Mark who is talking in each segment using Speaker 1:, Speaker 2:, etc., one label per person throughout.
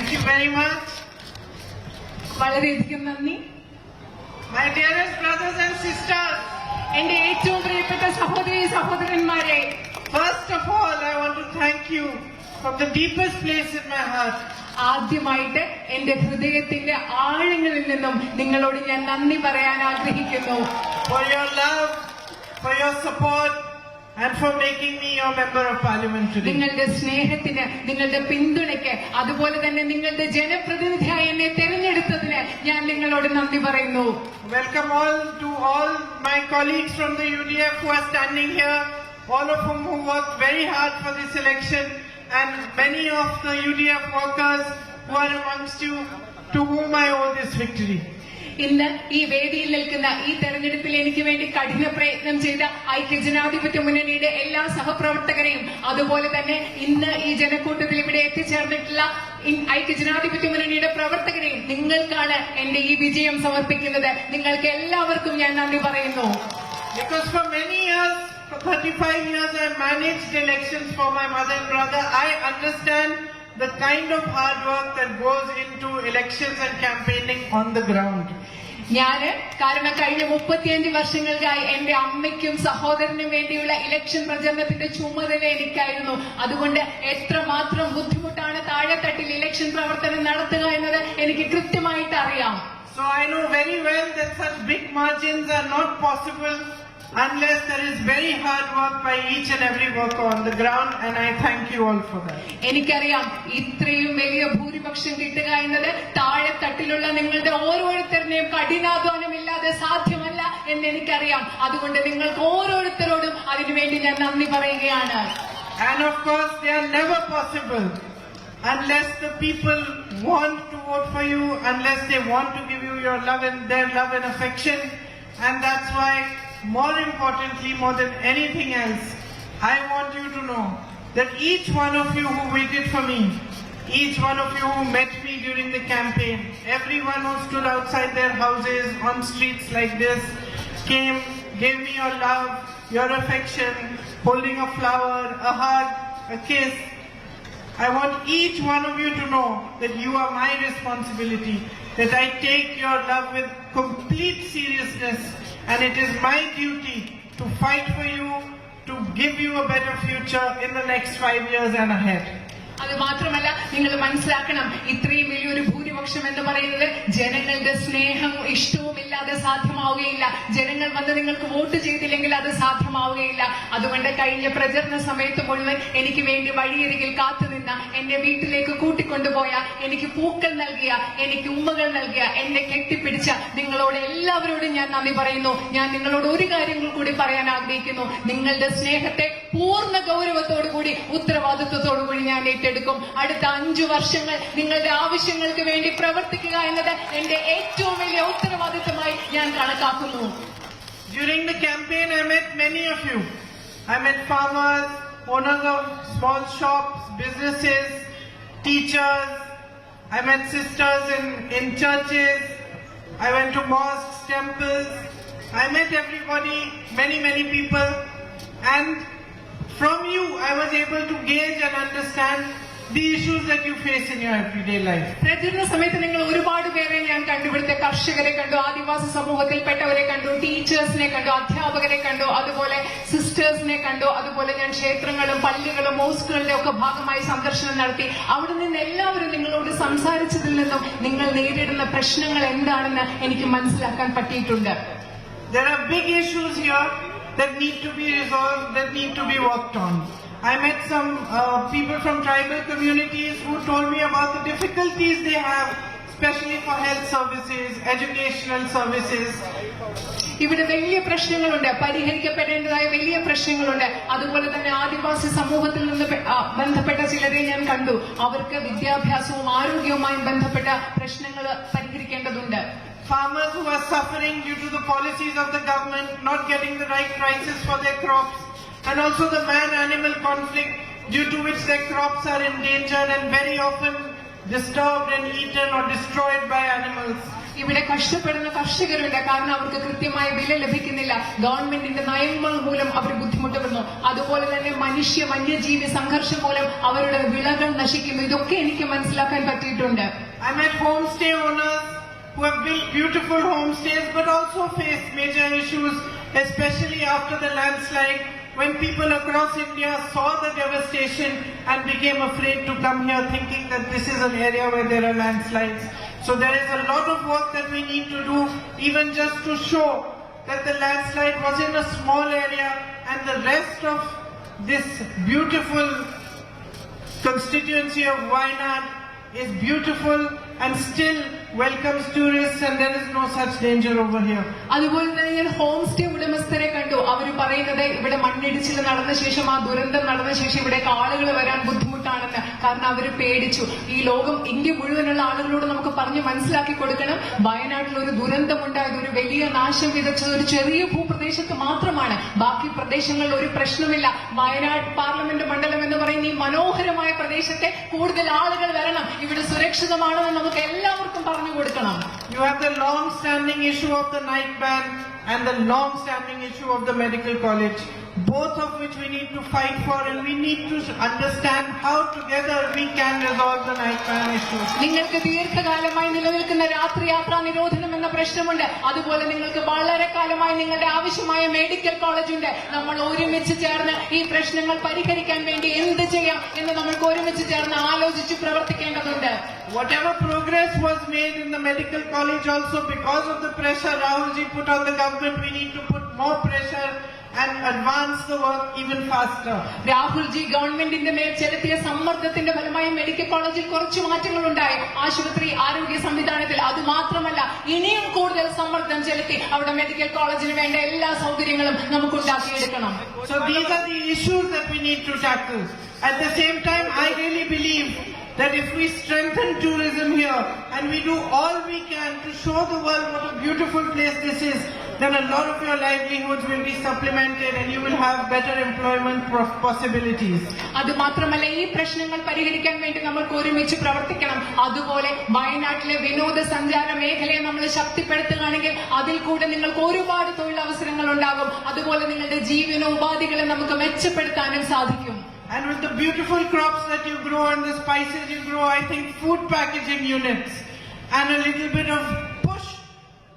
Speaker 1: Thank you very much.
Speaker 2: വളരെയധികം നന്ദി.
Speaker 1: My dearest brothers and sisters,
Speaker 2: എന്റെ ഏറ്റവും പ്രിയപ്പെട്ട സഹോദരി സഹോദരന്മാരെ,
Speaker 1: first of all, I want to thank you from the deepest place in my heart.
Speaker 2: ആദ്യമായിട്ട് എന്റെ ഹൃദയത്തിന്റെ ആഴങ്ങളിൽ നിന്നും നിങ്ങളോട് ഞാൻ നന്ദി പറയാൻ ആഗ്രഹിക്കുന്നു.
Speaker 1: For your love, for your support, and for making me your member of parliament today.
Speaker 2: നിങ്ങളുടെ സ്നേഹത്തിന്, നിങ്ങളുടെ പിന്തുണയ്ക്ക്, അതുപോലെ തന്നെ നിങ്ങളുടെ ജനപ്രതിനിധിയായി എന്നെ തെരഞ്ഞെടുത്തതിന് ഞാൻ നിങ്ങളോട് നന്ദി പറയുന്നു.
Speaker 1: Welcome to all my colleagues from the UDF who are standing here, all of whom who worked very hard for this election, and many of the UDF workers who are amongst you, to whom I owe this victory.
Speaker 2: ഇന്ന് ഈ വേദിയിൽ നിൽക്കുന്ന ഈ തെരഞ്ഞെടുപ്പിൽ എനിക്ക് വേണ്ടി കഠിന പ്രയത്നം ചെയ്ത ഐക്യജനാധിപത്യ മുന്നണിയുടെ എല്ലാ സഹപ്രവർത്തകരെയും, അതുപോലെ തന്നെ ഇന്ന് ഈ ജനക്കൂട്ടത്തിൽ ഇവിടെ എത്തിച്ചേർന്നിട്ടുള്ള ഐക്യജനാധിപത്യ മുന്നണിയുടെ പ്രവർത്തകരെയും നിങ്ങൾക്കാണ് എന്റെ ഈ വിജയം സമർപ്പിക്കുന്നത്. നിങ്ങൾക്ക് എല്ലാവർക്കും ഞാൻ നന്ദി പറയുന്നു.
Speaker 1: Because for many years, for 35 years, I managed elections for my mother and brother. I understand the kind of hard work that goes into elections and campaigning on the ground.
Speaker 2: കാരണം കഴിഞ്ഞ 35 വർഷങ്ങൾക്കായി എന്റെ അമ്മയ്ക്കും സഹോദരനും വേണ്ടിയുള്ള ഇലക്ഷൻ പ്രചരണത്തിന്റെ ചുമതല എനിക്കായിരുന്നു. അതുകൊണ്ട് എത്രമാത്രം ബുദ്ധിമുട്ടാണ് താഴെത്തട്ടിൽ ഇലക്ഷൻ പ്രവർത്തനം നടത്തുക എന്നത് എനിക്ക് കൃത്യമായിട്ട് അറിയാം.
Speaker 1: So I know very well that such big margins are not possible unless there is very hard work by each and every worker on the ground, and I thank you all for that.
Speaker 2: എനിക്കറിയാം ഇത്രയും വലിയ ഭൂരിപക്ഷം കിട്ടുക എന്നത് താഴെത്തട്ടിലുള്ള നിങ്ങളുടെ ഓരോരുത്തരുടെയും കഠിനാധ്വാനമില്ലാതെ സാധ്യമല്ല എന്ന് എനിക്കറിയാം. അതുകൊണ്ട് നിങ്ങൾക്ക് ഓരോരുത്തരോടും അതിനുവേണ്ടി ഞാൻ നന്ദി പറയുകയാണ്.
Speaker 1: And of course they are never possible unless the people want to vote for you, unless they want to give you your love and their love and affection. And that's why, more importantly, more than anything else, I want you to know that each one of you who waited for me, each one of you who met me during the campaign, everyone who stood outside their houses on streets like this, came, gave me your love, your affection, holding a flower, a hug, a kiss. I want each one of you to know that you are my responsibility, that I take your love with complete seriousness, and it is my duty to fight for you, to give you a better future in the next 5 years and ahead.
Speaker 2: അത് മാത്രമല്ല, നിങ്ങൾ മനസ്സിലാക്കണം, ഇത്രയും വലിയൊരു ഭൂരിപക്ഷം എന്ന് പറയുന്നത് ജനങ്ങളുടെ സ്നേഹവും ഇഷ്ടവും ഇല്ലാതെ സാധ്യമാവുകയില്ല. ജനങ്ങൾ വന്ന് നിങ്ങൾക്ക് വോട്ട് ചെയ്തില്ലെങ്കിൽ അത് സാധ്യമാവുകയില്ല. അതുകൊണ്ട് കഴിഞ്ഞ പ്രചരണ സമയത്ത് മുഴുവൻ എനിക്ക് വേണ്ടി വഴിയരികിൽ കാത്തുനിന്ന, എന്റെ വീട്ടിലേക്ക് കൂട്ടിക്കൊണ്ടുപോയ, എനിക്ക് പൂക്കൾ നൽകിയ, എനിക്ക് ഉമ്മകൾ നൽകിയ, എന്നെ കെട്ടിപ്പിടിച്ച നിങ്ങളോട് എല്ലാവരോടും ഞാൻ നന്ദി പറയുന്നു. ഞാൻ നിങ്ങളോട് ഒരു കാര്യങ്ങൾ കൂടി പറയാൻ ആഗ്രഹിക്കുന്നു. നിങ്ങളുടെ സ്നേഹത്തെ പൂർണ്ണ ഗൗരവത്തോടുകൂടി, ഉത്തരവാദിത്വത്തോടുകൂടി ഞാൻ ഏറ്റെടുക്കും. അടുത്ത 5 വർഷങ്ങൾ നിങ്ങളുടെ ആവശ്യങ്ങൾക്ക് വേണ്ടി പ്രവർത്തിക്കുക എന്നത് എന്റെ ഏറ്റവും വലിയ ഉത്തരവാദിത്വമായി ഞാൻ കണക്കാക്കുന്നു.
Speaker 1: During the campaign, I met many of you. I met farmers, owners of small shops, businesses, teachers. I met sisters in churches. I went to mosques, temples. I met everybody, many people. And from you, I was able to gauge and understand the issues that you face in your everyday life.
Speaker 2: പ്രചരണ സമയത്ത് നിങ്ങൾ ഒരുപാട് പേരെ ഞാൻ കണ്ടുപിടുത്ത കർഷകരെ കണ്ടു, ആദിവാസി സമൂഹത്തിൽപ്പെട്ടവരെ കണ്ടു, ടീച്ചേഴ്സിനെ കണ്ടു, അധ്യാപകരെ കണ്ടു, അതുപോലെ സിസ്റ്റേഴ്സിനെ കണ്ടു. അതുപോലെ ഞാൻ ക്ഷേത്രങ്ങളും പള്ളികളും മോസ്കുകളുടെ ഒക്കെ ഭാഗമായി സന്ദർശനം നടത്തി. അവിടെ നിന്ന് എല്ലാവരും നിങ്ങളോട് സംസാരിച്ചതിൽ നിന്നും നിങ്ങൾ നേരിടുന്ന പ്രശ്നങ്ങൾ എന്താണെന്ന് എനിക്ക് മനസ്സിലാക്കാൻ പറ്റിയിട്ടുണ്ട്.
Speaker 1: There are big issues here that need to be resolved, that need to be worked on. I met some people from tribal communities who told me about the difficulties they have, especially for health services, educational services.
Speaker 2: ഇവിടെ വലിയ പ്രശ്നങ്ങളുണ്ട്, പരിഹരിക്കപ്പെടേണ്ടതായ വലിയ പ്രശ്നങ്ങളുണ്ട്. അതുപോലെ തന്നെ ആദിവാസി സമൂഹത്തിൽ നിന്ന് ബന്ധപ്പെട്ട ചിലരെ ഞാൻ കണ്ടു. അവർക്ക് വിദ്യാഭ്യാസവും ആരോഗ്യവുമായും ബന്ധപ്പെട്ട പ്രശ്നങ്ങൾ പരിഹരിക്കേണ്ടതുണ്ട്.
Speaker 1: Farmers who are suffering due to the policies of the government, not getting the right prices for their crops, and also the man-animal conflict due to which their crops are endangered and very often disturbed and eaten or destroyed by animals.
Speaker 2: ഇവിടെ കഷ്ടപ്പെടുന്ന കർഷകരുണ്ട്. കാരണം അവർക്ക് കൃത്യമായ വില ലഭിക്കുന്നില്ല. ഗവൺമെന്റിന്റെ നയങ്ങൾ മൂലം അവർ ബുദ്ധിമുട്ടുന്നു. അതുപോലെ തന്നെ വന്യജീവി സംഘർഷം മൂലം അവരുടെ വിളകൾ നശിക്കുന്നു. ഇതൊക്കെ എനിക്ക് മനസ്സിലാക്കാൻ പറ്റിയിട്ടുണ്ട്.
Speaker 1: I met homestay owners who have built beautiful homestays but also faced major issues, especially after the landslide, when people across India saw the devastation and became afraid to come here, thinking that this is an area where there are landslides. So there is a lot of work that we need to do, even just to show that the landslide was in a small area and the rest of this beautiful constituency of Wayanad is beautiful and still welcomes tourists, and there is no such danger over here.
Speaker 2: അതുപോലെ തന്നെ ഞാൻ home stay ഉടമസ്ഥരെ കണ്ടു. അവർ പറയുന്നത് ഇവിടെ മണ്ണിടിച്ചിൽ നടന്ന ശേഷം, ആ ദുരന്തം നടന്ന ശേഷം ഇവിടേക്ക് ആളുകൾ വരാൻ ബുദ്ധിമുട്ടാണെന്ന്. കാരണം അവർ പേടിച്ചു. ഈ ലോകം, ഇന്ത്യ മുഴുവനുള്ള ആളുകളോട് നമുക്ക് പറഞ്ഞ് മനസ്സിലാക്കി കൊടുക്കണം, വയനാട്ടിൽ ഒരു ദുരന്തമുണ്ടായത്, ഒരു വലിയ നാശം വിതച്ചത് ഒരു ചെറിയ ഭൂപ്രദേശത്ത് മാത്രമാണ്. ബാക്കി പ്രദേശങ്ങളിൽ ഒരു പ്രശ്നമില്ല. വയനാട് പാർലമെന്റ് മണ്ഡലം എന്ന് പറയുന്ന ഈ മനോഹരമായ പ്രദേശത്തെ കൂടുതൽ ആളുകൾ വരണം, ഇവിടെ സുരക്ഷിതമാണെന്ന് നമുക്ക് എല്ലാവർക്കും പറഞ്ഞു കൊടുക്കണം.
Speaker 1: You have the long-standing issue of the night ban and the long-standing issue of the medical college, both of which we need to fight for, and we need to understand how together we can resolve the night ban issue.
Speaker 2: നിങ്ങൾക്ക് ദീർഘകാലമായി നിലനിൽക്കുന്ന രാത്രി യാത്രാ നിരോധനം എന്ന പ്രശ്നമുണ്ട്. അതുപോലെ നിങ്ങൾക്ക് വളരെ കാലമായി നിങ്ങളുടെ ആവശ്യമായ മെഡിക്കൽ കോളേജ് ഉണ്ട്. നമ്മൾ ഒരുമിച്ച് ചേർന്ന് ഈ പ്രശ്നങ്ങൾ പരിഹരിക്കാൻ വേണ്ടി എന്ത് ചെയ്യാം എന്ന് നമ്മൾക്ക് ഒരുമിച്ച് ചേർന്ന് ആലോചിച്ച് പ്രവർത്തിക്കേണ്ടതുണ്ട്.
Speaker 1: Whatever progress was made in the medical college also, because of the pressure Rahul ji put on the government, we need to put more pressure and advance the work even faster.
Speaker 2: Rahul G ഗവൺമെന്റിന്റെ മേൽ ചെലുത്തിയ സമ്മർദ്ദത്തിന്റെ ഫലമായി medical കോളേജിൽ കുറച്ച് മാറ്റങ്ങൾ ഉണ്ടായി. ആശുപത്രി ആരോഗ്യ സംവിധാനത്തിൽ. അതുമാത്രമല്ല, ഇനിയും കൂടുതൽ സമ്മർദ്ദം ചെലുത്തി അവിടെ മെഡിക്കൽ കോളേജിന് വേണ്ട എല്ലാ സൗകര്യങ്ങളും നമുക്ക് ഉണ്ടാക്കിയെടുക്കണം.
Speaker 1: So these are the issues that we need to tackle. At the same time, I really believe that if we strengthen tourism here and we do all we can to show the world what a beautiful place this is, then a lot of your livelihoods will be supplemented and you will have better employment possibilities.
Speaker 2: അതുമാത്രമല്ല, ഈ പ്രശ്നങ്ങൾ പരിഹരിക്കാൻ വേണ്ടി നമ്മൾക്ക് ഒരുമിച്ച് പ്രവർത്തിക്കണം. അതുപോലെ വയനാട്ടിലെ വിനോദസഞ്ചാര മേഖലയെ നമ്മൾ ശക്തിപ്പെടുത്തുകയാണെങ്കിൽ അതിൽ കൂടെ നിങ്ങൾക്ക് ഒരുപാട് തൊഴിലവസരങ്ങൾ ഉണ്ടാകും. അതുപോലെ നിങ്ങളുടെ ജീവനോപാധികളെ നമുക്ക് മെച്ചപ്പെടുത്താനും സാധിക്കും.
Speaker 1: And with the beautiful crops that you grow and the spices you grow, I think food packaging units and a little bit of push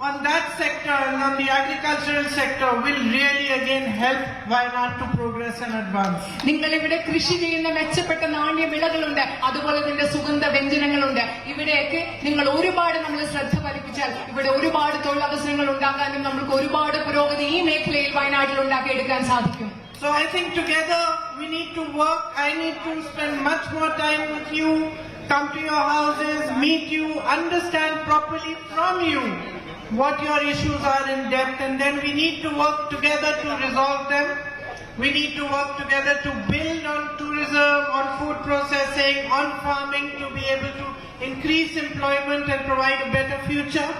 Speaker 1: on that sector and on the agricultural sector will really again help Wayanad to progress and advance.
Speaker 2: നിങ്ങൾ ഇവിടെ കൃഷി ചെയ്യുന്ന മെച്ചപ്പെട്ട നാണ്യവിളകളുണ്ട്, അതുപോലെ തന്നെ സുഗന്ധ വ്യഞ്ജനങ്ങളുണ്ട്. ഇവിടെയൊക്കെ നിങ്ങൾ ഒരുപാട് നമ്മൾ ശ്രദ്ധ പതിപ്പിച്ചാൽ ഇവിടെ ഒരുപാട് തൊഴിലവസരങ്ങൾ ഉണ്ടാക്കാനും നമുക്ക് ഒരുപാട് പുരോഗതി ഈ മേഖലയിൽ വയനാട്ടിൽ ഉണ്ടാക്കിയെടുക്കാൻ സാധിക്കും.
Speaker 1: So I think together we need to work. I need to spend much more time with you, come to your houses, meet you, understand properly from you what your issues are in depth, and then we need to work together to resolve them. We need to work together to build on tourism, on food processing, on farming, to be able to increase employment and provide a better future.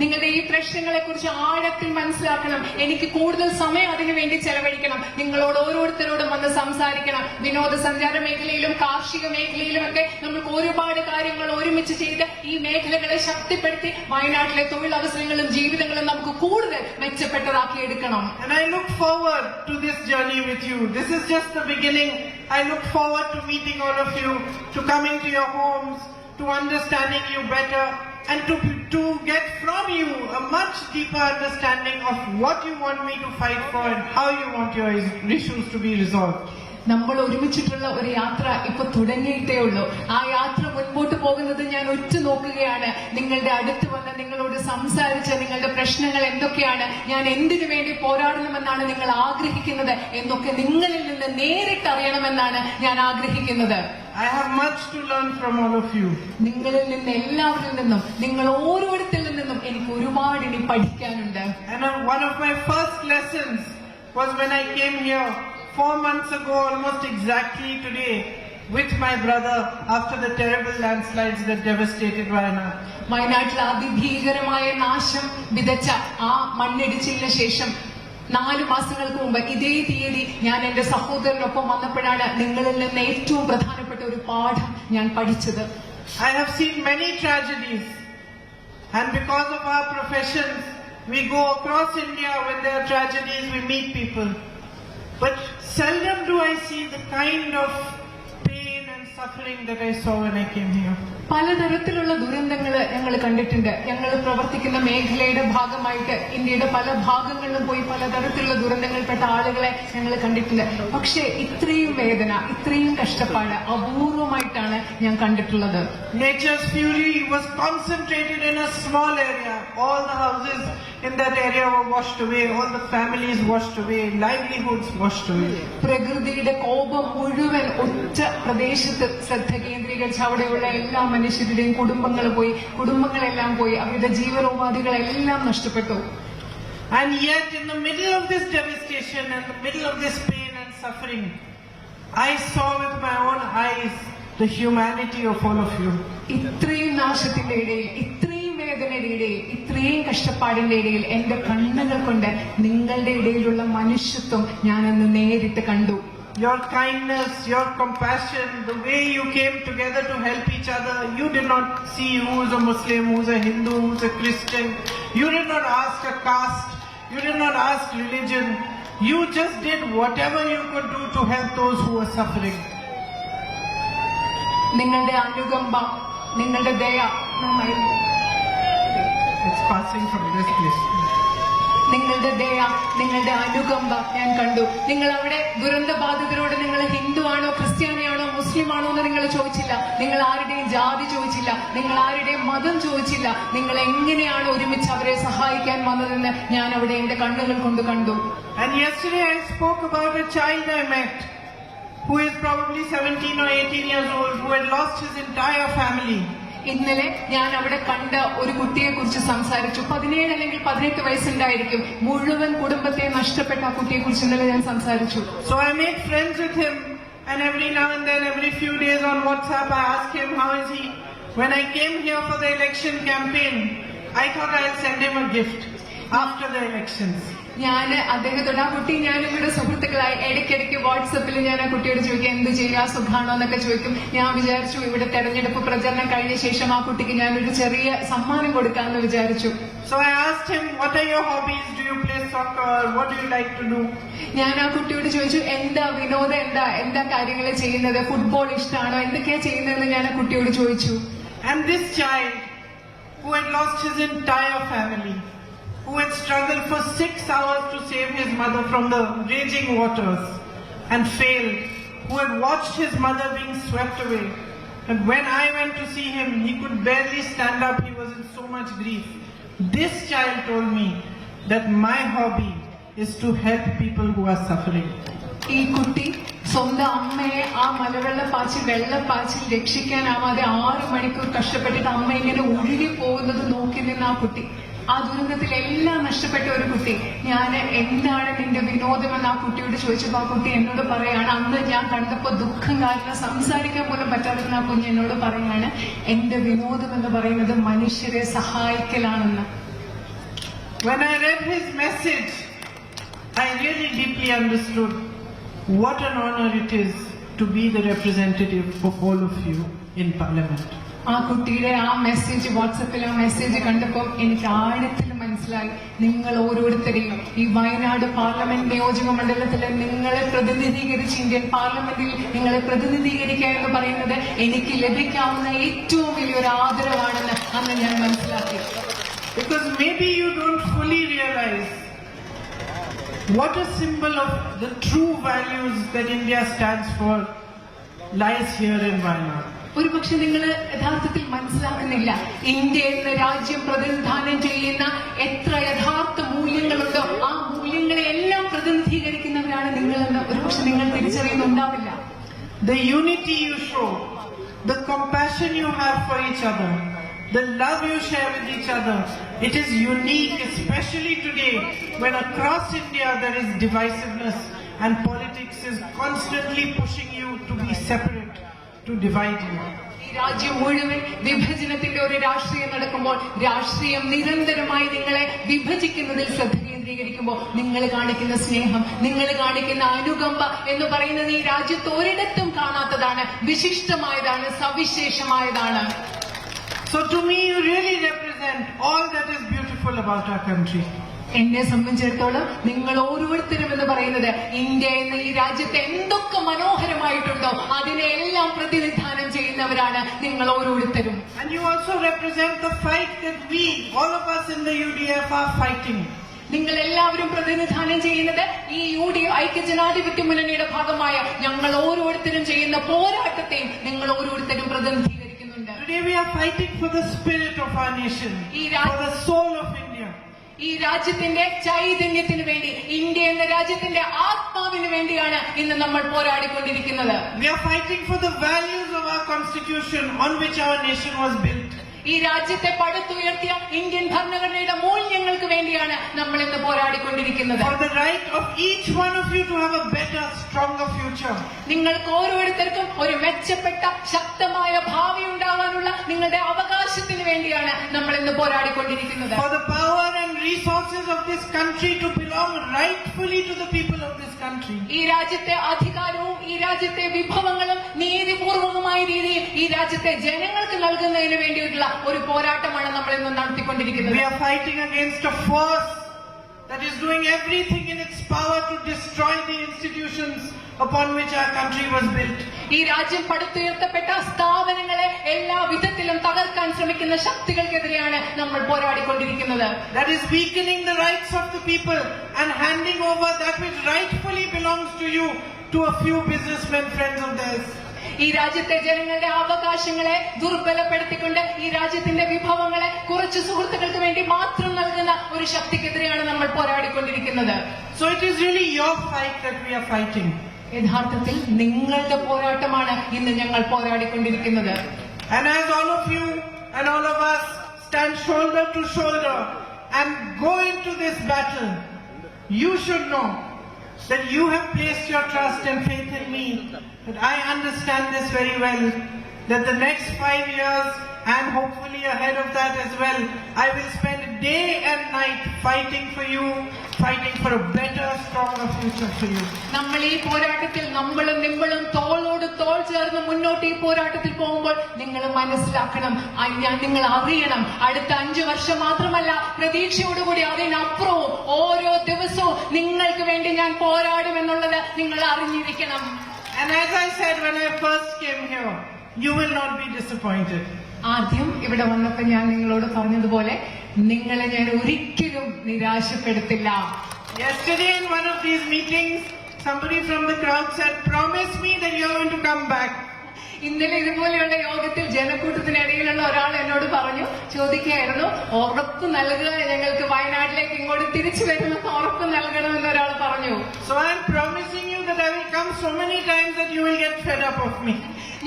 Speaker 2: നിങ്ങളുടെ ഈ പ്രശ്നങ്ങളെ കുറിച്ച് ആഴത്തിൽ മനസ്സിലാക്കണം. എനിക്ക് കൂടുതൽ സമയം അതിനു വേണ്ടി ചെലവഴിക്കണം. നിങ്ങളോട് ഓരോരുത്തരോടും വന്ന് സംസാരിക്കണം. വിനോദസഞ്ചാര മേഖലയിലും കാർഷിക മേഖലയിലുമൊക്കെ നമുക്ക് ഒരുപാട് കാര്യങ്ങൾ ഒരുമിച്ച് ചെയ്ത് ഈ മേഖലകളെ ശക്തിപ്പെടുത്തി വയനാട്ടിലെ തൊഴിലവസരങ്ങളും ജീവിതങ്ങളും നമുക്ക് കൂടുതൽ മെച്ചപ്പെട്ടതാക്കിയെടുക്കണം.
Speaker 1: And I look forward to this journey with you. This is just the beginning. I look forward to meeting all of you, to coming to your homes, to understanding you better, and to get from you a much deeper understanding of what you want me to fight for and how you want your issues to be resolved.
Speaker 2: നമ്മൾ ഒരുമിച്ചിട്ടുള്ള ഒരു യാത്ര ഇപ്പൊ തുടങ്ങിയിട്ടേ ഉള്ളൂ. ആ യാത്ര മുൻപോട്ട് പോകുന്നത് ഞാൻ ഉറ്റുനോക്കുകയാണ്. നിങ്ങളുടെ അടുത്ത് വന്ന് നിങ്ങളോട് സംസാരിച്ച് നിങ്ങളുടെ പ്രശ്നങ്ങൾ എന്തൊക്കെയാണ്, ഞാൻ എന്തിനു വേണ്ടി പോരാടണമെന്നാണ് നിങ്ങൾ ആഗ്രഹിക്കുന്നത് എന്നൊക്കെ നിങ്ങളിൽ നിന്ന് നേരിട്ട് അറിയണമെന്നാണ് ഞാൻ ആഗ്രഹിക്കുന്നത്.
Speaker 1: I have much to learn from all of you.
Speaker 2: നിങ്ങളിൽ നിന്ന് എല്ലാവരിൽ നിന്നും നിങ്ങൾ ഓരോരുത്തരിൽ നിന്നും എനിക്ക് ഒരുപാട് ഇനി പഠിക്കാനുണ്ട്.
Speaker 1: And one of my first lessons was when I came here 4 months ago, almost exactly today, with my brother after the terrible landslides that devastated Wayanad.
Speaker 2: വയനാട്ടിൽ അതിഭീകരമായ നാശം വിതച്ച ആ മണ്ണിടിച്ചിലിന് ശേഷം 4 മാസങ്ങൾക്ക് മുമ്പ് ഇതേ തീയതി ഞാൻ എന്റെ സഹോദരനൊപ്പം വന്നപ്പോഴാണ് നിങ്ങളിൽ നിന്ന് ഏറ്റവും പ്രധാനപ്പെട്ട ഒരു പാഠം ഞാൻ പഠിച്ചത്.
Speaker 1: I have seen many tragedies. And because of our professions, we go across India when there are tragedies, we meet people. But seldom do I see the kind of pain and suffering that I saw when I came here.
Speaker 2: പലതരത്തിലുള്ള ദുരന്തങ്ങൾ ഞങ്ങൾ കണ്ടിട്ടുണ്ട്. ഞങ്ങൾ പ്രവർത്തിക്കുന്ന മേഖലയുടെ ഭാഗമായിട്ട് ഇന്ത്യയുടെ പല ഭാഗങ്ങളിലും പോയി പലതരത്തിലുള്ള ദുരന്തങ്ങളിൽപ്പെട്ട ആളുകളെ ഞങ്ങൾ കണ്ടിട്ടുണ്ട്. പക്ഷേ ഇത്രയും വേദന, ഇത്രയും കഷ്ടപ്പാട് അപൂർവമായിട്ടാണ് ഞാൻ കണ്ടിട്ടുള്ളത്.
Speaker 1: Nature's fury was concentrated in a small area. All the houses in that area were washed away. All the families washed away. Livelihoods washed away.
Speaker 2: പ്രകൃതിയുടെ കോപം മുഴുവൻ ഒറ്റ പ്രദേശത്ത് ശ്രദ്ധ കേന്ദ്രീകരിച്ച് അവിടെയുള്ള എല്ലാ മനുഷ്യരുടെയും കുടുംബങ്ങളെല്ലാം പോയി, അവരുടെ ജീവനോപാധികളെല്ലാം നഷ്ടപ്പെട്ടു.
Speaker 1: And yet in the middle of this devastation and the middle of this pain and suffering, I saw with my own eyes the humanity of all of you.
Speaker 2: ഇത്രയും നാശത്തിന്റെ ഇടയിൽ, ഇത്രയും വേദനയുടെ ഇടയിൽ, ഇത്രയും കഷ്ടപ്പാടിന്റെ ഇടയിൽ എന്റെ കണ്ണുകൾ കൊണ്ട് നിങ്ങളുടെ ഇടയിലുള്ള മനുഷ്യത്വം ഞാനന്ന് നേരിട്ട് കണ്ടു.
Speaker 1: Your kindness, your compassion, the way you came together to help each other. You did not see who's a Muslim, who's a Hindu, who's a Christian. You did not ask a caste. You did not ask religion. You just did whatever you could do to help those who were suffering.
Speaker 2: നിങ്ങളുടെ അനുകമ്പ, നിങ്ങളുടെ ദയ,
Speaker 1: It's passing from this place.
Speaker 2: നിങ്ങളുടെ ദയ, നിങ്ങളുടെ അനുകമ്പ ഞാൻ കണ്ടു. നിങ്ങൾ അവിടെ ദുരന്തബാധിതരോട് നിങ്ങൾ ഹിന്ദുവാണോ, ക്രിസ്ത്യാനിയാണോ, മുസ്ലിമാണോ എന്ന് നിങ്ങൾ ചോദിച്ചില്ല. നിങ്ങൾ ആരുടെയും ജാതി ചോദിച്ചില്ല. നിങ്ങൾ ആരുടെയും മതം ചോദിച്ചില്ല. നിങ്ങൾ എങ്ങനെയാണ് ഒരുമിച്ച് അവരെ സഹായിക്കാൻ വന്നതെന്ന് ഞാൻ അവിടെ എന്റെ കണ്ണുകൾ കൊണ്ട് കണ്ടു.
Speaker 1: And yesterday I spoke about a child I met who is probably 17 or 18 years old, who had lost his entire family.
Speaker 2: ഇന്നലെ ഞാൻ അവിടെ കണ്ട ഒരു കുട്ടിയെ കുറിച്ച് സംസാരിച്ചു. 17 അല്ലെങ്കിൽ 18 വയസ്സുണ്ടായിരിക്കും. മുഴുവൻ കുടുംബത്തെ നഷ്ടപ്പെട്ട ആ കുട്ടിയെ കുറിച്ച് ഇന്നലെ ഞാൻ സംസാരിച്ചു.
Speaker 1: So I made friends with him, and every now and then, every few days on WhatsApp, I asked him how is he. When I came here for the election campaign, I thought I'll send him a gift after the elections.
Speaker 2: ഞാൻ അദ്ദേഹത്തോട്, ആ കുട്ടി ഞാനും ഇവിടെ സുഹൃത്തുക്കളായി ഇടയ്ക്കിടയ്ക്ക് വാട്സപ്പിൽ ഞാൻ ആ കുട്ടിയോട് ചോദിക്കും എന്ത് ചെയ്യാ, സുഖാണോ എന്നൊക്കെ ചോദിക്കും. ഞാൻ വിചാരിച്ചു ഇവിടെ തെരഞ്ഞെടുപ്പ് പ്രചരണം കഴിഞ്ഞ ശേഷം ആ കുട്ടിക്ക് ഞാനൊരു ചെറിയ സമ്മാനം കൊടുക്കാമെന്ന് വിചാരിച്ചു.
Speaker 1: So I asked him, what are your hobbies? Do you play soccer? What do you like to do?
Speaker 2: ഞാൻ ആ കുട്ടിയോട് ചോദിച്ചു എന്താ വിനോദം, എന്താ കാര്യങ്ങൾ ചെയ്യുന്നത്, ഫുട്ബോൾ ഇഷ്ടമാണോ, എന്തൊക്കെയാ ചെയ്യുന്നതെന്ന് ഞാൻ ആ കുട്ടിയോട് ചോദിച്ചു.
Speaker 1: And this child who had lost his entire family, who had struggled for 6 hours to save his mother from the raging waters and failed, who had watched his mother being swept away. And when I went to see him, he could barely stand up, he was in so much grief. This child told me that my hobby is to help people who are suffering.
Speaker 2: ഈ കുട്ടി സ്വന്തം അമ്മയെ ആ വെള്ളപ്പാച്ചിൽ രക്ഷിക്കാനാവാതെ 6 മണിക്കൂർ കഷ്ടപ്പെട്ടിട്ട് അമ്മ ഇങ്ങനെ ഒഴുകി പോകുന്നത് നോക്കി നിന്ന ആ കുട്ടി, ആ ദുരന്തത്തിലെല്ലാം നഷ്ടപ്പെട്ട ഒരു കുട്ടി. ഞാൻ എന്താണ് നിന്റെ വിനോദമെന്ന് ആ കുട്ടിയോട് ചോദിച്ചപ്പോൾ ആ കുട്ടി എന്നോട് പറയാണ്, അന്ന് ഞാൻ കണ്ടപ്പോ ദുഃഖം കാരണം സംസാരിക്കാൻ പോലും പറ്റാതിരുന്ന ആ കുഞ്ഞ് എന്നോട് പറയാണ്, എന്റെ വിനോദം എന്ന് പറയുന്നത് മനുഷ്യരെ സഹായിക്കലാണെന്ന്.
Speaker 1: When I read his message, I really deeply understood what an honor it is to be the representative of all of you in Parliament.
Speaker 2: ആ കുട്ടിയുടെ ആ മെസ്സേജ്, വാട്സപ്പിൽ ആ മെസ്സേജ് കണ്ടപ്പോൾ എനിക്ക് ആഴത്തിൽ മനസ്സിലായി, നിങ്ങൾ ഓരോരുത്തരെയും ഈ വയനാട് പാർലമെന്റ് നിയോജക മണ്ഡലത്തിലെ നിങ്ങളെ പ്രതിനിധീകരിച്ച് ഇന്ത്യൻ പാർലമെന്റിൽ നിങ്ങളെ പ്രതിനിധീകരിക്കുക എന്ന് പറയുന്നത് എനിക്ക് ലഭിക്കാവുന്ന ഏറ്റവും വലിയൊരു ആദരവാണെന്ന് അന്ന് ഞാൻ മനസ്സിലാക്കി.
Speaker 1: Because maybe you don't fully realize what a symbol of the true values that India stands for lies here in Wayanad.
Speaker 2: ഒരു പക്ഷെ നിങ്ങൾ യഥാർത്ഥത്തിൽ മനസ്സിലാക്കുന്നില്ല, ഇന്ത്യ എന്ന രാജ്യം പ്രതിനിധാനം ചെയ്യുന്ന എത്ര യഥാർത്ഥ മൂല്യങ്ങളുണ്ടോ ആ മൂല്യങ്ങളെ എല്ലാം പ്രതിനിധീകരിക്കുന്നവരാണ് നിങ്ങളെന്ന് ഒരു പക്ഷെ നിങ്ങൾ തിരിച്ചറിയുന്നുണ്ടാവില്ല.
Speaker 1: The unity you show, the compassion you have for each other, the love you share with each other, it is unique, especially today when across India there is divisiveness and politics is constantly pushing you to be separate, to divide you.
Speaker 2: ഈ രാജ്യം മുഴുവൻ വിഭജനത്തിന്റെ ഒരു രാഷ്ട്രീയം നടക്കുമ്പോൾ, രാഷ്ട്രീയം നിരന്തരമായി നിങ്ങളെ വിഭജിക്കുന്നതിൽ ശ്രദ്ധ കേന്ദ്രീകരിക്കുമ്പോൾ നിങ്ങൾ കാണിക്കുന്ന സ്നേഹം, നിങ്ങൾ കാണിക്കുന്ന അനുകമ്പ എന്ന് പറയുന്നത് ഈ രാജ്യത്ത് ഒരിടത്തും കാണാത്തതാണ്, വിശിഷ്ടമായതാണ്, സവിശേഷമായതാണ്.
Speaker 1: So to me you really represent represent all that is beautiful about our country.
Speaker 2: എന്നെ സംബന്ധിച്ചിടത്തോളം നിങ്ങൾ ഓരോരുത്തരും എന്ന് പറയുന്നത് ഇന്ത്യ എന്ന ഈ രാജ്യത്തെ എന്തൊക്കെ മനോഹരമായിട്ടുണ്ടോ അതിനെല്ലാം പ്രതിനിധാനം ചെയ്യുന്നവരാണ് നിങ്ങൾ ഓരോരുത്തരും.
Speaker 1: And you also represent the fight that we, all of us in the UDF, are fighting.
Speaker 2: നിങ്ങൾ എല്ലാവരും പ്രതിനിധാനം ചെയ്യുന്നത് ഈ UDF ഐക്യജനാധിപത്യ മുന്നണിയുടെ ഭാഗമായ ഞങ്ങൾ ഓരോരുത്തരും ചെയ്യുന്ന പോരാട്ടത്തെയും നിങ്ങൾ ഓരോരുത്തരും പ്രതിനിധീകരിക്കുന്നുണ്ട്.
Speaker 1: Today we are fighting for the spirit of our nation, for the soul of India.
Speaker 2: ഈ രാജ്യത്തിന്റെ ചൈതന്യത്തിന് വേണ്ടി, ഇന്ത്യ എന്ന രാജ്യത്തിന്റെ ആത്മാവിന് വേണ്ടിയാണ് ഇന്ന് നമ്മൾ പോരാടിക്കൊണ്ടിരിക്കുന്നത്.
Speaker 1: We are fighting for the values of our constitution on which our nation was built.
Speaker 2: ഈ രാജ്യത്തെ പടുത്തുയർത്തിയ ഇന്ത്യൻ ഭരണഘടനയുടെ മൂല്യങ്ങൾക്ക് വേണ്ടിയാണ് നമ്മൾ ഇന്ന് പോരാടിക്കൊണ്ടിരിക്കുന്നത്.
Speaker 1: For the right of each one of you to have a better, stronger future.
Speaker 2: നിങ്ങൾക്ക് ഓരോരുത്തർക്കും ഒരു മെച്ചപ്പെട്ട ശക്തമായ ഭാവി ഉണ്ടാകാനുള്ള നിങ്ങളുടെ അവകാശത്തിന് വേണ്ടിയാണ് നമ്മൾ ഇന്ന് പോരാടിക്കൊണ്ടിരിക്കുന്നത്.
Speaker 1: For the power and resources of this country to belong rightfully to the people of this country.
Speaker 2: ഈ രാജ്യത്തെ അധികാരവും ഈ രാജ്യത്തെ വിഭവങ്ങളും നീതിപൂർവകമായ രീതിയിൽ ഈ രാജ്യത്തെ ജനങ്ങൾക്ക് നൽകുന്നതിന് വേണ്ടിയിട്ടുള്ള ഒരു പോരാട്ടമാണ് നമ്മൾ ഇന്ന് നടത്തിക്കൊണ്ടിരിക്കുന്നത്.
Speaker 1: We are fighting against a force that is doing everything in its power to destroy the institutions upon which our country was built.
Speaker 2: ഈ രാജ്യം പടുത്തുയർത്തപ്പെട്ട സ്ഥാപനങ്ങളെ എല്ലാ വിധത്തിലും തകർക്കാൻ ശ്രമിക്കുന്ന ശക്തികൾക്കെതിരെയാണ് നമ്മൾ പോരാടിക്കൊണ്ടിരിക്കുന്നത്.
Speaker 1: That is weakening the rights of the people and handing over that which rightfully belongs to you to a few businessmen friends of theirs.
Speaker 2: ഈ രാജ്യത്തെ ജനങ്ങളുടെ അവകാശങ്ങളെ ദുർബലപ്പെടുത്തിക്കൊണ്ട് ഈ രാജ്യത്തിന്റെ വിഭവങ്ങളെ കുറച്ച് സുഹൃത്തുക്കൾക്ക് വേണ്ടി മാത്രം നൽകുന്ന ഒരു ശക്തിക്കെതിരെയാണ് നമ്മൾ പോരാടിക്കൊണ്ടിരിക്കുന്നത്.
Speaker 1: So it is really your fight that we are fighting.
Speaker 2: യഥാർത്ഥത്തിൽ നിങ്ങളുടെ പോരാട്ടമാണ് ഇന്ന് ഞങ്ങൾ പോരാടിക്കൊണ്ടിരിക്കുന്നത്.
Speaker 1: And as all of you and all of us stand shoulder to shoulder and go into this battle, you should know that you have placed your trust and faith in me, that I understand this very well, that the next 5 years and hopefully ahead of that as well, I will spend day and night fighting for you, fighting for a better, stronger future for you.
Speaker 2: നമ്മൾ ഈ പോരാട്ടത്തിൽ നമ്മളും നിങ്ങളും തോളോട് തോൾ ചേർന്ന് മുന്നോട്ട് ഈ പോരാട്ടത്തിൽ പോകുമ്പോൾ നിങ്ങൾ മനസ്സിലാക്കണം, നിങ്ങൾ അറിയണം, അടുത്ത 5 വർഷം മാത്രമല്ല പ്രതീക്ഷയോടുകൂടി അതിനപ്പുറവും ഓരോ ദിവസവും നിങ്ങൾക്ക് വേണ്ടി ഞാൻ പോരാടുമെന്നുള്ളത് നിങ്ങൾ അറിഞ്ഞിരിക്കണം.
Speaker 1: And as I said when I first came here, you will not be disappointed.
Speaker 2: ആദ്യം ഇവിടെ വന്നപ്പോൾ ഞാൻ നിങ്ങളോട് പറഞ്ഞതുപോലെ നിങ്ങളെ ഞാൻ ഒരിക്കലും നിരാശപ്പെടുത്തില്ല.
Speaker 1: Yesterday in one of these meetings, somebody from the crowd said, "Promise me that you are going to come back."
Speaker 2: ഇന്നലെ ഇതുപോലെയുള്ള യോഗത്തിൽ ജനക്കൂട്ടത്തിനിടയിലുള്ള ഒരാൾ എന്നോട് ചോദിക്കുകയായിരുന്നു, ഉറപ്പ് നൽകുക, ഞങ്ങൾക്ക് വയനാട്ടിലേക്ക് ഇങ്ങോട്ട് തിരിച്ചു വരുമെന്ന് ഉറപ്പ് നൽകണമെന്ന് ഒരാൾ പറഞ്ഞു.
Speaker 1: So I am promising you that I will come so many times that you will get fed up of me.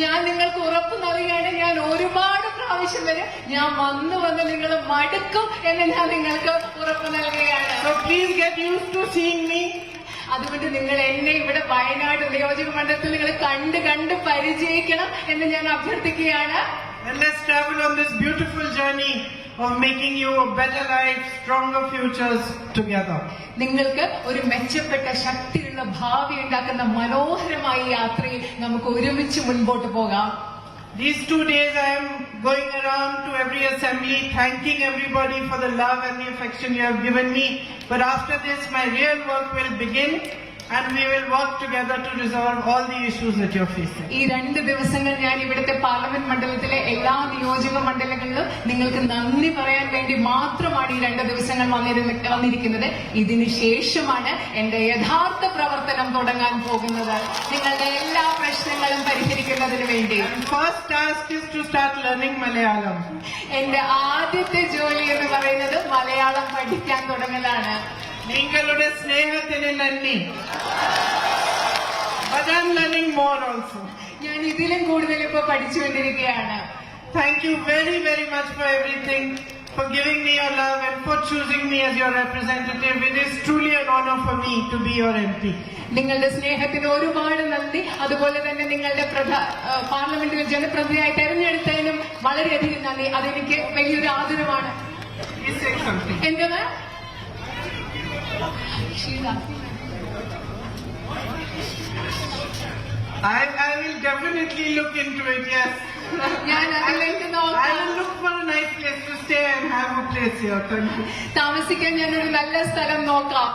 Speaker 2: ഞാൻ നിങ്ങൾക്ക് ഉറപ്പ് നൽകുകയാണ്, ഞാൻ ഒരുപാട് പ്രാവശ്യം വരെ ഞാൻ വന്ന് നിങ്ങൾ മടുക്കും എന്ന് ഞാൻ നിങ്ങൾക്ക് ഉറപ്പ് നൽകുകയാണ്.
Speaker 1: So please get used to seeing me.
Speaker 2: അതുകൊണ്ട് നിങ്ങൾ എന്നെ ഇവിടെ വയനാട് നിയോജക മണ്ഡലത്തിൽ നിങ്ങൾ കണ്ട് പരിചയിക്കണം എന്ന് ഞാൻ അഭ്യർത്ഥിക്കുകയാണ്.
Speaker 1: And let's travel on this beautiful journey of making you a better life, stronger futures together.
Speaker 2: നിങ്ങൾക്ക് ഒരു മെച്ചപ്പെട്ട ശക്തിയുള്ള ഭാവി ഉണ്ടാക്കുന്ന മനോഹരമായ യാത്രയിൽ നമുക്ക് ഒരുമിച്ച് മുൻപോട്ട് പോകാം.
Speaker 1: These 2 days I am going around to every assembly thanking everybody for the love and the affection you have given me. But after this my real work will begin and we will work together to resolve all the issues that you are facing.
Speaker 2: ഈ 2 ദിവസങ്ങൾ ഞാൻ ഇവിടുത്തെ parliament മണ്ഡലത്തിലെ എല്ലാ നിയോജക മണ്ഡലങ്ങളിലും നിങ്ങൾക്ക് നന്ദി പറയാൻ വേണ്ടി മാത്രമാണ് ഈ 2 ദിവസങ്ങൾ വന്നിരിക്കുന്നത്. ഇതിന് ശേഷമാണ് എന്റെ യഥാർത്ഥ പ്രവർത്തനം തുടങ്ങാൻ പോകുന്നത്, നിങ്ങളുടെ എല്ലാ പ്രശ്നങ്ങളും പരിഹരിക്കുന്നതിന് വേണ്ടി.
Speaker 1: First task is to start learning Malayalam.
Speaker 2: എന്റെ ആദ്യത്തെ ജോലി എന്ന് പറയുന്നത് മലയാളം പഠിക്കാൻ തുടങ്ങലാണ്.
Speaker 1: നിങ്ങളുടെ സ്നേഹത്തിന് നന്ദി. But I am learning more also.
Speaker 2: ഞാൻ ഇതിലും കൂടുതൽ ഇപ്പൊ പഠിച്ചുകൊണ്ടിരിക്കുകയാണ്.
Speaker 1: Thank you very, very much for everything, for giving me your love and for choosing me as your representative. It is truly an honor for me to be your MP.
Speaker 2: നിങ്ങളുടെ സ്നേഹത്തിന് ഒരുപാട് നന്ദി. അതുപോലെ തന്നെ നിങ്ങളുടെ പാർലമെന്റിൽ ജനപ്രതിനിധിയായി തെരഞ്ഞെടുത്തതിനും വളരെയധികം നന്ദി. അതെനിക്ക് വലിയൊരു ആദരവാണ്. എന്താണ്
Speaker 1: I will definitely look into it, yes.
Speaker 2: ഞാൻ അതിലേക്ക്
Speaker 1: I will look for a nice place to stay and have a place here. Thank you.
Speaker 2: താമസിക്കാൻ ഞാനൊരു നല്ല സ്ഥലം നോക്കാം.